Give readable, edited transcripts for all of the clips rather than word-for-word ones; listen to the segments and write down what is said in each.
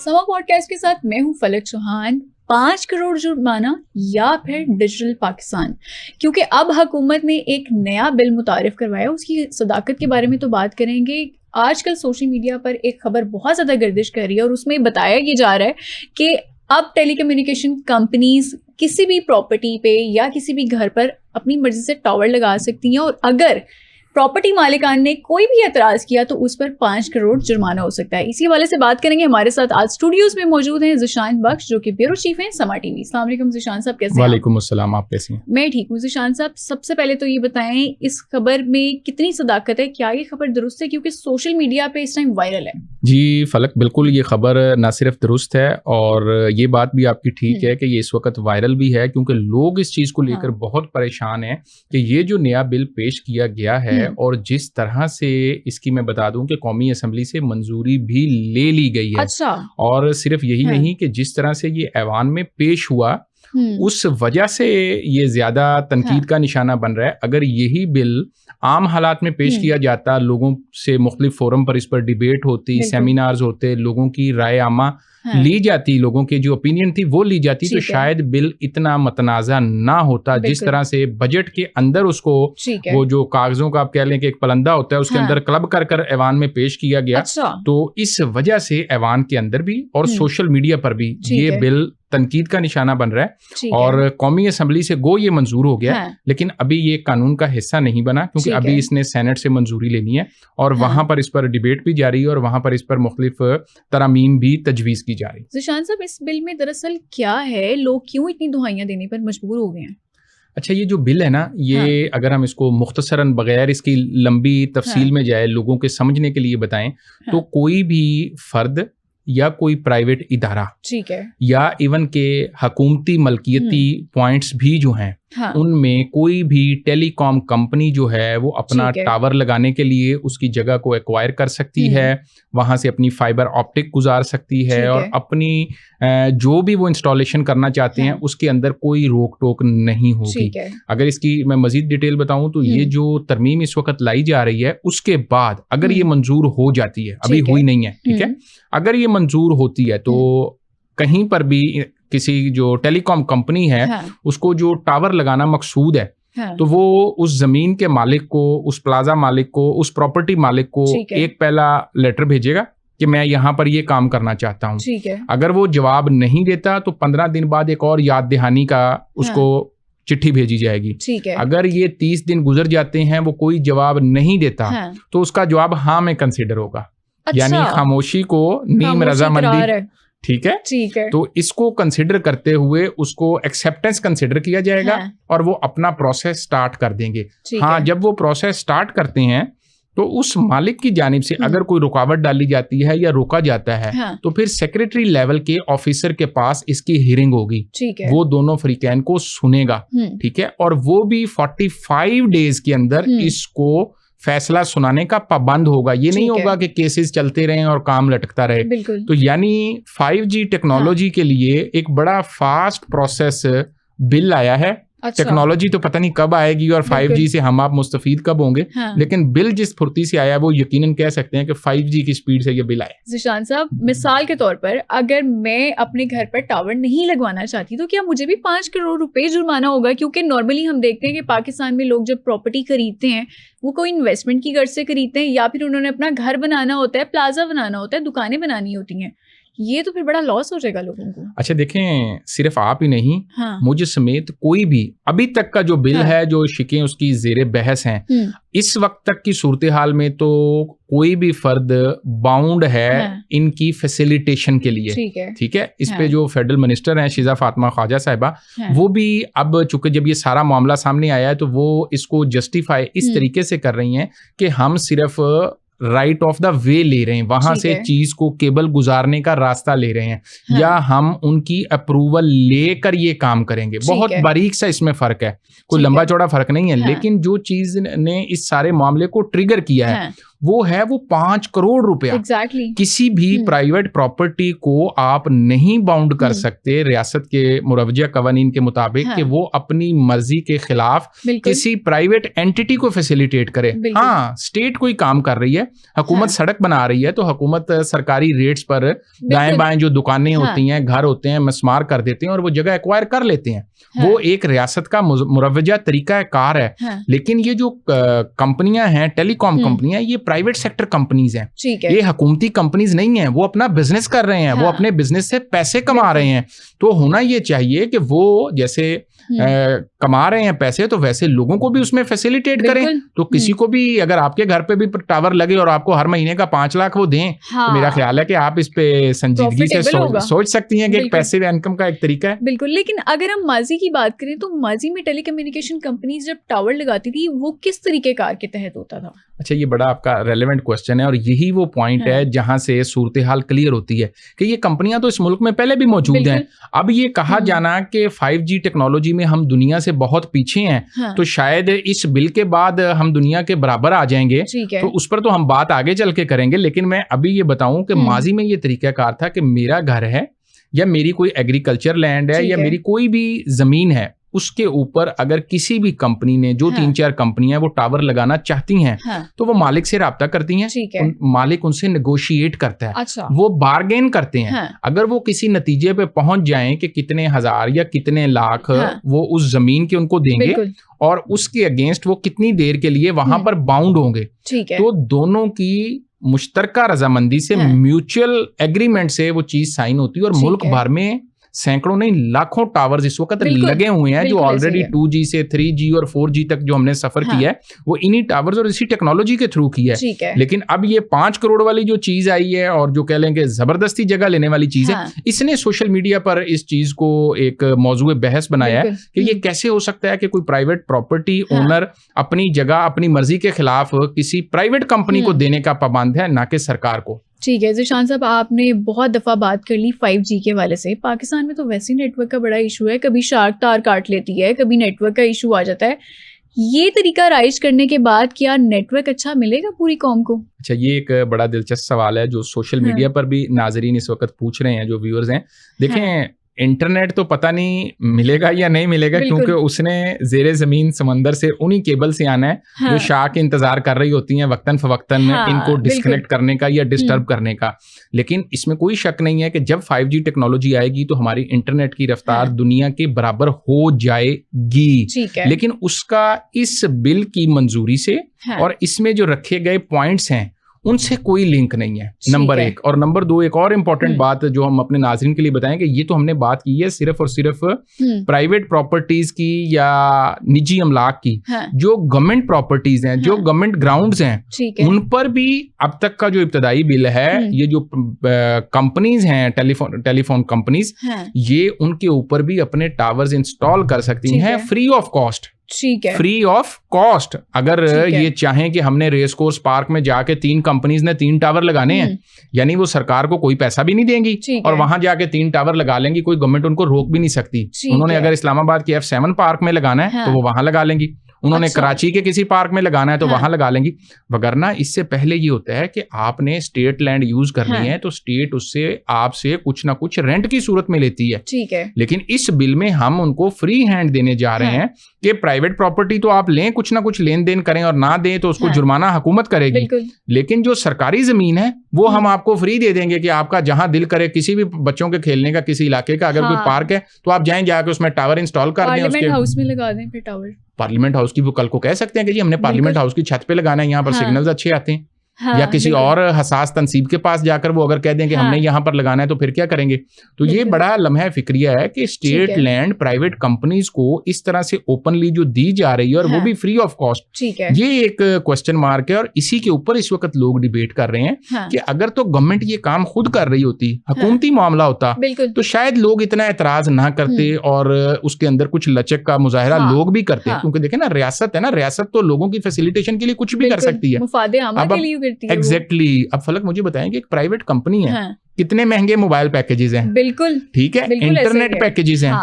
समा पॉडकास्ट के साथ मैं हूं फलक चौहान। 5 करोड़ जुर्माना या फिर डिजिटल पाकिस्तान, क्योंकि अब हुकूमत ने एक नया बिल मुतारिफ करवाया। उसकी सदाकत के बारे में तो बात करेंगे। आजकल सोशल मीडिया पर एक खबर बहुत ज़्यादा गर्दिश कर रही है और उसमें बताया ये जा रहा है कि अब टेलीकम्युनिकेशन कंपनीज किसी भी प्रॉपर्टी पे या किसी भी घर पर अपनी मर्जी से टावर लगा सकती हैं और अगर प्रॉपर्टी मालिकान ने कोई भी एतराज़ किया तो उस पर 5 करोड़ जुर्माना हो सकता है। इसी हवाले से बात करेंगे। हमारे साथ आज स्टूडियोज में मौजूद हैं ज़िशान बख्श, जो कि ब्यूरो चीफ हैं समा टीवी। अस्सलाम वालेकुम ज़िशान साहब, कैसे हैं? वालेकुम अस्सलाम, आप कैसे हैं? मैं ठीक हूँ। ज़िशान साहब, सबसे पहले तो ये बताएं, इस खबर में कितनी सदाकत है? क्या ये खबर दुरुस्त है? क्योंकि सोशल मीडिया पे इस टाइम वायरल है। जी फलक, बिल्कुल ये खबर ना सिर्फ दुरुस्त है और ये बात भी आपकी ठीक है कि ये इस वक्त वायरल भी है, क्योंकि लोग इस चीज़ को लेकर बहुत परेशान हैं कि ये जो नया बिल पेश किया गया है और जिस तरह से इसकी मैं बता दूं कि कौमी असम्बली से मंजूरी भी ले ली गई है। अच्छा। और सिर्फ यही नहीं कि जिस तरह से ये ऐवान में पेश हुआ उस वजह से ये ज्यादा तनकीद का निशाना बन रहा है। अगर यही बिल आम हालात में पेश किया जाता, लोगों से मुख्तलिफ फोरम पर इस पर डिबेट होती, सेमिनार्स होते, लोगों की राय आमा ली जाती, लोगों की जो ओपिनियन थी वो ली जाती, तो शायद बिल इतना मतनाज़ा ना होता। जिस तरह से बजट के अंदर उसको वो जो कागजों का आप कह लें कि एक पलंदा होता है उसके अंदर क्लब कर कर ऐवान में पेश किया गया। तो इस वजह से ऐवान के अंदर भी और सोशल मीडिया पर भी ये बिल तनकीद का निशाना बन रहा है और कौमी असम्बली से गो ये मंजूर हो गया। लेकिन अभी ये कानून का हिस्सा नहीं बना, क्योंकि अभी इसने सेनेट से मंजूरी लेनी है और वहां पर इस पर डिबेट भी जारी है और वहां पर इस पर मुख्तलिफ तरामीम भी तजवीज़ की जा रही है। ज़िशान साहब, इस बिल में दरअसल क्या है? लोग क्यों इतनी दुहाइयां देने पर मजबूर हो गए हैं? अच्छा, ये जो बिल है ना, ये अगर हम इसको मुख्तसरन बगैर इसकी लंबी तफसील में जाए, लोगों के समझने के लिए बताएं, तो कोई भी फर्द या कोई प्राइवेट इदारा, ठीक है, या इवन के हकूमती मलकियती पॉइंट्स भी जो हैं, उनमें कोई भी टेलीकॉम कंपनी जो है वो अपना टावर लगाने के लिए उसकी जगह को एक्वायर कर सकती है, वहां से अपनी फाइबर ऑप्टिक गुजार सकती है और अपनी जो भी वो इंस्टॉलेशन करना चाहते हैं उसके अंदर कोई रोक टोक नहीं होगी। अगर इसकी मैं मजीद डिटेल बताऊं तो ये जो तरमीम इस वक्त लाई जा रही है, उसके बाद अगर ये मंजूर हो जाती है, अभी हुई नहीं है, ठीक है, अगर ये मंजूर होती है तो कहीं पर भी किसी जो टेलीकॉम कंपनी है उसको जो टावर लगाना मकसूद है, तो वो उस जमीन के मालिक को, उस प्लाजा मालिक को, उस प्रॉपर्टी मालिक को एक पहला लेटर भेजेगा कि मैं यहाँ पर ये काम करना चाहता हूँ। अगर वो जवाब नहीं देता तो 15 दिन बाद एक और याद दहानी का उसको चिट्ठी भेजी जाएगी। अगर ये 30 दिन गुजर जाते हैं, वो कोई जवाब नहीं देता, तो उसका जवाब हाँ में कंसिडर होगा। यानी खामोशी को नीम रजामंदी, ठीक है, तो इसको कंसिडर करते हुए उसको एक्सेप्टेंस कंसिडर किया जाएगा और वो अपना प्रोसेस स्टार्ट कर देंगे। जब वो प्रोसेस स्टार्ट करते हैं तो उस मालिक की जानिब से अगर कोई रुकावट डाली जाती है या रोका जाता है तो फिर सेक्रेटरी लेवल के ऑफिसर के पास इसकी हियरिंग होगी। वो दोनों फरीकैन को सुनेगा, ठीक है, और वो भी 45 डेज के अंदर इसको फैसला सुनाने का पाबंद होगा। ये नहीं होगा कि केसेस चलते रहें और काम लटकता रहे। तो यानी 5G टेक्नोलॉजी के लिए एक बड़ा फास्ट प्रोसेस बिल आया है। टेक्नोलॉजी तो पता नहीं कब आएगी और 5G से हम आप मुस्तफीद कब होंगे, लेकिन बिल जिस फुर्ती से आया वो यकीनन कह सकते हैं कि 5G की स्पीड से ये बिल आया। ज़िशान साहब, मिसाल के तौर पर अगर मैं अपने घर पर टावर नहीं लगवाना चाहती तो क्या मुझे भी 5 करोड़ रुपए जुर्माना होगा? क्योंकि नॉर्मली हम देखते हैं कि पाकिस्तान में लोग जब प्रॉपर्टी खरीदते हैं वो कोई इन्वेस्टमेंट की गर्ज से खरीदते हैं या फिर उन्होंने अपना घर बनाना होता है, प्लाजा बनाना होता है, दुकानें बनानी होती हैं। ये तो फिर बड़ा लॉस हो जाएगा लोगों को। अच्छा देखें, सिर्फ आप ही नहीं, मुझे समेत कोई भी अभी तक का जो बिल है, जो शिकें उसकी जेरे बहस हैं, इस वक्त तक की सूरत हाल में तो कोई भी फर्द बाउंड है इनकी फैसिलिटेशन के लिए, ठीक है। इस पे जो फेडरल मिनिस्टर हैं शिजा फातिमा ख्वाजा साहिबा, वो भी अब चूंकि जब ये सारा मामला सामने आया है तो वो इसको जस्टिफाई इस तरीके से कर रही हैं कि हम सिर्फ राइट ऑफ द वे ले रहे हैं, वहां से चीज को केबल गुजारने का रास्ता ले रहे हैं, या हम उनकी अप्रूवल लेकर ये काम करेंगे। बहुत बारीक सा इसमें फर्क है, कोई लंबा चौड़ा फर्क नहीं है। लेकिन जो चीज ने इस सारे मामले को ट्रिगर किया है वो है वो 5 करोड़ रुपया। एग्जैक्टली। किसी भी प्राइवेट प्रॉपर्टी को आप नहीं बाउंड कर सकते रियासत के मुरवजा कवानीन के मुताबिक कि वो अपनी मर्जी के खिलाफ किसी प्राइवेट एंटिटी को फैसिलिटेट करे। हाँ, स्टेट कोई काम कर रही है, हुकूमत सड़क बना रही है, तो हुकूमत सरकारी रेट्स पर दाएं बाएं जो दुकानें होती हैं, घर होते हैं, मस्मार कर देते हैं और वो जगह एक्वायर कर लेते हैं। वो एक रियासत का मुरवजा तरीका कार है। लेकिन ये जो कंपनियां हैं, टेलीकॉम कंपनियां, ये प्राइवेट सेक्टर कंपनीज हैं, ये हुकूमती कंपनीज नहीं है। वो अपना बिजनेस कर रहे हैं, वो अपने बिजनेस से पैसे कमा रहे हैं। तो होना ये चाहिए कि वो जैसे कमा रहे हैं पैसे, तो वैसे लोगों को भी उसमें फैसिलिटेट करें। तो किसी को भी अगर आपके घर पे भी टावर लगे और आपको हर महीने का 5 लाख वो दें, तो मेरा ख्याल है कि आप इस पे संजीदगी से सोच सकती हैं कि एक पैसिव इनकम का एक तरीका है। बिल्कुल। लेकिन अगर हम माजी की बात करें तो माजी में टेलीकम्युनिकेशन कंपनीज जब टावर लगाती थी वो किस तरीके कार के तहत होता था? अच्छा, ये बड़ा आपका रेलेवेंट क्वेश्चन है और यही वो पॉइंट है जहां से सूरत हाल क्लियर होती है कि ये कंपनियां तो इस मुल्क में पहले भी मौजूद हैं। अब ये कहा जाना कि 5G टेक्नोलॉजी में हम दुनिया से बहुत पीछे हैं, तो शायद इस बिल के बाद हम दुनिया के बराबर आ जाएंगे, तो उस पर तो हम बात आगे चल के करेंगे। लेकिन मैं अभी ये बताऊं कि माजी में ये तरीकाकार था कि मेरा घर है या मेरी कोई एग्रीकल्चर लैंड है या मेरी कोई भी जमीन है, उसके ऊपर अगर किसी भी कंपनी ने, जो 3-4 कंपनियां वो टावर लगाना चाहती हैं, तो वो मालिक से राब्ता करती हैं। मालिक उनसे नेगोशिएट करता है। अच्छा। वो बार्गेन करते हैं। अगर वो किसी नतीजे पे पहुंच जाएं कि कितने हजार या कितने लाख वो उस जमीन के उनको देंगे और उसके अगेंस्ट वो कितनी देर के लिए वहां पर बाउंड होंगे, तो दोनों की मुश्तरका रजामंदी से, म्यूचुअल एग्रीमेंट से वो चीज साइन होती है। और मुल्क भर में सैकड़ों नहीं लाखों टावर्स इस वक्त लगे हुए हैं, जो ऑलरेडी 2G से 3G और 4G तक जो हमने सफर किया है वो इन्हीं टावर्स और इसी टेक्नोलॉजी के थ्रू किया है। लेकिन अब ये 5 करोड़ वाली जो चीज आई है और जो कह लेंगे जबरदस्ती जगह लेने वाली चीज है, इसने सोशल मीडिया पर इस चीज को एक मौजूए बहस बनाया है कि ये कैसे हो सकता है कि कोई प्राइवेट प्रॉपर्टी ओनर अपनी जगह अपनी मर्जी के खिलाफ किसी प्राइवेट कंपनी को देने का पाबंद है, ना कि सरकार को। ठीक है ज़ीशान साहब, आपने बहुत दफ़ा बात कर ली 5G के वाले से। पाकिस्तान में तो वैसे ही नेटवर्क का बड़ा इशू है, कभी शार्क तार काट लेती है, कभी नेटवर्क का इशू आ जाता है। ये तरीका राइज करने के बाद क्या नेटवर्क अच्छा मिलेगा पूरी कौम को? अच्छा, ये एक बड़ा दिलचस्प सवाल है जो सोशल मीडिया पर भी नाजरीन इस वक्त पूछ रहे हैं, जो व्यूअर्स हैं। देखें, इंटरनेट तो पता नहीं मिलेगा या नहीं मिलेगा, क्योंकि उसने जेरे जमीन समंदर से उन्हीं केबल से आना है जो शाह के इंतजार कर रही होती हैं वक्तन फवक्तन में इनको डिस्कनेक्ट करने का या डिस्टर्ब करने का। लेकिन इसमें कोई शक नहीं है कि जब 5G टेक्नोलॉजी आएगी तो हमारी इंटरनेट की रफ्तार दुनिया के बराबर हो जाएगी। लेकिन उसका इस बिल की मंजूरी से और इसमें जो रखे गए पॉइंट्स हैं उनसे कोई लिंक नहीं है, नंबर 1। और नंबर 2, एक और इम्पोर्टेंट बात जो हम अपने नाज़रीन के लिए बताएं कि ये तो हमने बात की है सिर्फ और सिर्फ प्राइवेट प्रॉपर्टीज की या निजी अमलाक की। जो गवर्नमेंट प्रॉपर्टीज हैं, जो गवर्नमेंट ग्राउंड्स हैं, उन पर भी अब तक का जो इब्तदाई बिल है, ये जो कंपनीज हैं, टेलीफोन कंपनीज, ये उनके ऊपर भी अपने टावर्स इंस्टॉल कर सकती हैं फ्री ऑफ कॉस्ट। ठीक है, फ्री ऑफ कॉस्ट। अगर ये चाहें कि हमने रेस कोर्स पार्क में जाके 3 कंपनीज ने 3 टावर लगाने हैं, यानी वो सरकार को कोई पैसा भी नहीं देंगी और वहां जाके 3 टावर लगा लेंगी, कोई गवर्नमेंट उनको रोक भी नहीं सकती। उन्होंने अगर इस्लामाबाद के F7 पार्क में लगाना है तो वो वहां लगा लेंगी, उन्होंने कराची के किसी पार्क में लगाना है तो वहां लगा लेंगी। वगरना इससे पहले ये होता है कि आपने स्टेट लैंड यूज करनी है तो स्टेट उससे आपसे कुछ ना कुछ रेंट की सूरत में लेती है। ठीक है। लेकिन इस बिल में हम उनको फ्री हैंड देने जा रहे हैं कि प्राइवेट प्रॉपर्टी तो आप लें, कुछ ना कुछ लेन देन करें, और ना दें तो उसको जुर्माना हुकूमत करेगी। लेकिन जो सरकारी जमीन है वो हम आपको फ्री दे देंगे कि आपका जहां दिल करे, किसी भी बच्चों के खेलने का किसी इलाके का अगर कोई पार्क है तो आप जाएं, जाके उसमें टावर इंस्टॉल कर दें, पार्लियामेंट हाउस में लगा दें फिर टावर। पार्लियामेंट हाउस की वो कल को कह सकते हैं कि जी हमने पार्लियामेंट हाउस की छत पे लगाना है, यहाँ पर सिग्नल्स अच्छे आते हैं। या किसी और हसास तंसीब के पास जाकर वो अगर कह दें कि हमने यहाँ पर लगाना है तो फिर क्या करेंगे? तो ये बड़ा लम्हा फिक्रिया है कि स्टेट लैंड प्राइवेट कंपनीज को इस तरह से ओपनली जो दी जा रही है और वो भी फ्री ऑफ कॉस्ट, ये एक क्वेश्चन मार्क है। और इसी के ऊपर इस वक्त लोग डिबेट कर रहे हैं कि अगर तो गवर्नमेंट ये काम खुद कर रही होती, हुकूमती मामला होता, तो शायद लोग इतना एतराज ना करते और उसके अंदर कुछ लचक का मुजाहरा लोग भी करते। क्योंकि देखें ना, रियासत है ना, रियासत तो लोगों की फैसिलिटेशन के लिए कुछ भी कर सकती है। एग्जैक्टली। अब फलक मुझे बताएं कि एक प्राइवेट कंपनी है, कितने महंगे मोबाइल पैकेजेस हैं, बिल्कुल ठीक है, इंटरनेट पैकेजेस हैं,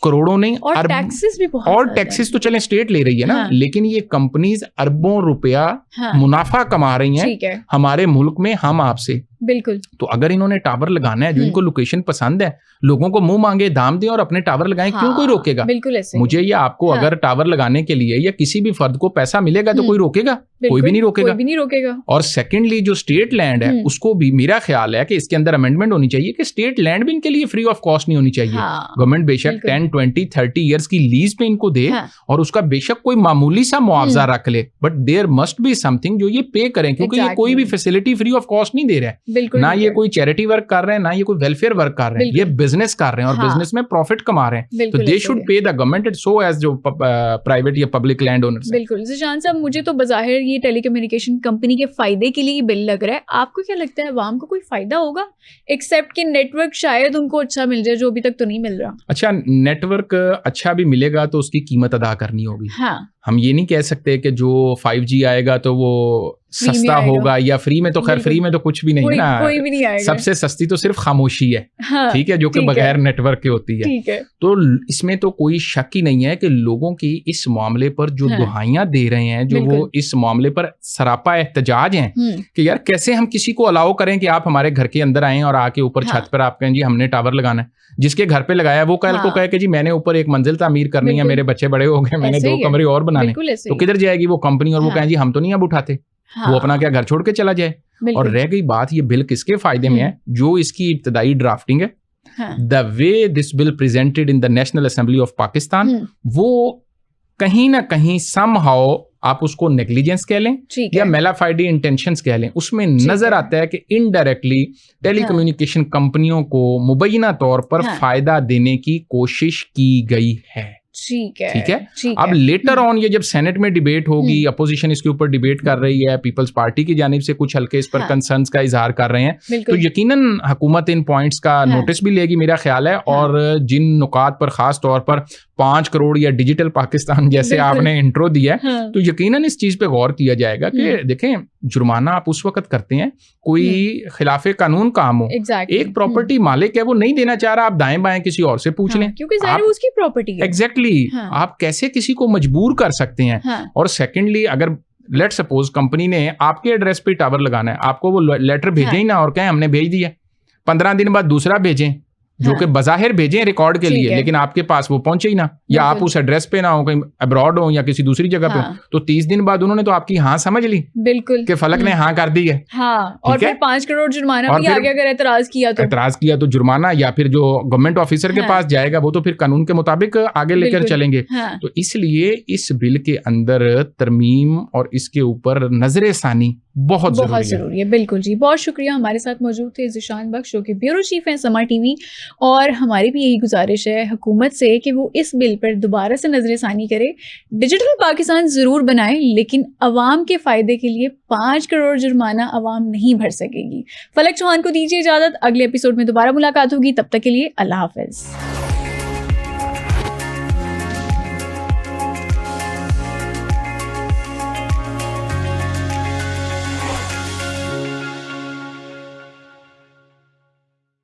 करोड़ों नहीं, और टैक्सेस भी बहुत, और टैक्सेस तो चले स्टेट ले रही है ना, हाँ। लेकिन ये कंपनीज अरबों रुपया हाँ। मुनाफा कमा रही हैं हमारे मुल्क में हम आपसे। बिल्कुल। तो अगर इन्होंने टावर लगाना है, जो इनको लोकेशन पसंद है, लोगों को मुंह मांगे दाम दें और अपने टावर लगाएं, हाँ, क्यों कोई रोकेगा? बिल्कुल ऐसे मुझे या आपको हाँ। अगर टावर लगाने के लिए या किसी भी फर्द को पैसा मिलेगा तो कोई रोकेगा? कोई भी नहीं रोकेगा। कोई भी नहीं रोकेगा। और सेकेंडली जो स्टेट लैंड है उसको भी मेरा ख्याल है कि इसके अंदर अमेंडमेंट होनी चाहिए कि स्टेट लैंड भी इनके लिए फ्री ऑफ कॉस्ट नहीं होनी चाहिए। गवर्नमेंट बेशक 10, 20, 30 ईयर्स की लीज पे इनको दे और उसका बेशक कोई मामूली सा मुआवजा रख ले, but there must be something जो ये पे करें, क्योंकि ये कोई भी फैसिलिटी फ्री ऑफ कॉस्ट नहीं दे रहा है। ना ये कोई चैरिटी वर्क कर रहे हैं, ना ये कोई वेलफेयर वर्क कर रहे हैं, ये बिजनेस कर रहे हैं और बिजनेस में प्रॉफिट कमा रहे हैं। तो they should pay the government it so as जो प्राइवेट या पब्लिक लैंड ओनर्स। बिल्कुल। ज़ीशान साहब, मुझे तो बज़ाहिर ये टेलीकम्युनिकेशन कंपनी के फायदे के लिए बिल लग रहा है, आपको क्या लगता है अवाम को कोई फायदा होगा, एक्सेप्ट कि नेटवर्क शायद उनको अच्छा मिल जाए जो अभी तक तो नहीं मिल रहा? अच्छा, नेटवर्क अच्छा भी मिलेगा तो उसकी कीमत अदा करनी होगी। हाँ। हम ये नहीं कह सकते कि जो 5G आएगा तो वो सस्ता होगा या फ्री में, तो खैर फ्री में तो कुछ भी नहीं है ना, कोई भी नहीं आएगा। सबसे सस्ती तो सिर्फ खामोशी है। हाँ, ठीक है, जो कि बगैर नेटवर्क के होती है। ठीक है। तो इसमें तो कोई शक ही नहीं है कि लोगों की इस मामले पर जो दुहाइयां दे रहे हैं, जो वो इस मामले पर सरापा एहतजाज हैं कि यार कैसे हम किसी को अलाउ करें कि आप हमारे घर के अंदर आए और आके ऊपर छत पर आप कहें जी हमने टावर लगाना है, जिसके घर पे लगाया वो कल को कहे कि जी मैंने ऊपर एक मंजिल तामीर करनी है, मेरे बच्चे बड़े हो गए, मैंने 2 कमरे और बनाने, तो किधर जाएगी वो कंपनी? और वो कहें जी हम तो नहीं अब उठाते, वो अपना क्या घर छोड़ के चला जाए। और रह गई बात ये बिल किसके फायदे में है, जो इसकी इब्तदाई ड्राफ्टिंग है, the way this bill presented in the national assembly of Pakistan, वो कहीं ना कहीं समहाउ आप उसको नेग्लिजेंस कह लें या मेलाफाइडी इंटेंशंस कह लें, उसमें नजर आता है कि इनडायरेक्टली टेलीकम्युनिकेशन कंपनियों को मुबैना तौर पर फायदा देने की कोशिश की गई है। ठीक है। अब लेटर ऑन ये जब सेनेट में डिबेट होगी, अपोजिशन इसके ऊपर डिबेट कर रही है, पीपल्स पार्टी की जानिब से कुछ हल्के इस पर कंसर्न्स का इजहार कर रहे हैं, तो यकीनन हुकूमत इन पॉइंट्स का नोटिस भी लेगी मेरा ख्याल है। और जिन नुकात पर खास तौर पर 5 करोड़ या डिजिटल पाकिस्तान जैसे आपने इंट्रो दिया है, तो यकीनन इस चीज पे गौर किया जाएगा कि देखें, जुर्माना आप उस वक्त करते हैं कोई खिलाफे कानून काम हो, एक प्रॉपर्टी मालिक है वो नहीं देना चाह रहा, आप दाएं बाएं किसी और से पूछ लें, क्योंकि ज़ाहिर उसकी प्रॉपर्टी है। एग्जैक्टली। आप कैसे किसी को मजबूर कर सकते हैं? और सेकेंडली, अगर लेट सपोज कंपनी ने आपके एड्रेस पे टावर लगाना है, आपको वो लेटर भेजे ही ना और कहें हमने भेज दिया, 15 दिन बाद दूसरा भेजें जो कि बज़ाहिर भेजें रिकॉर्ड के लिए, लेकिन आपके पास वो पहुंचे ही ना, या आप उस एड्रेस पे ना हो, कहीं अब्रॉड हो या किसी दूसरी जगह पे हो, तो 30 दिन बाद उन्होंने तो आपकी हाँ समझ ली, बिल्कुल, कि फलक ने हाँ कर दी है। और फिर 5 करोड़ जुर्माना भी आगे अगर एतराज किया तो जुर्माना, या फिर जो गवर्नमेंट ऑफिसर के पास जाएगा वो तो फिर कानून के मुताबिक आगे लेकर चलेंगे। तो इसलिए इस बिल के अंदर तरमीम और इसके ऊपर नजर सानी बहुत जरूरी है। बिल्कुल जी, बहुत शुक्रिया। हमारे साथ मौजूद थे ज़ीशान बख्श, जो कि ब्यूरो चीफ हैं समा टीवी, और हमारी भी यही गुजारिश है हुकूमत से कि वो इस बिल पर दोबारा से नजरसानी करे, डिजिटल पाकिस्तान ज़रूर बनाए, लेकिन अवाम के फ़ायदे के लिए 5 करोड़ जुर्माना अवाम नहीं भर सकेगी। फलक चौहान को दीजिए इजाज़त, अगले एपिसोड में दोबारा मुलाकात होगी, तब तक के लिए अल्लाह हाफ़िज़।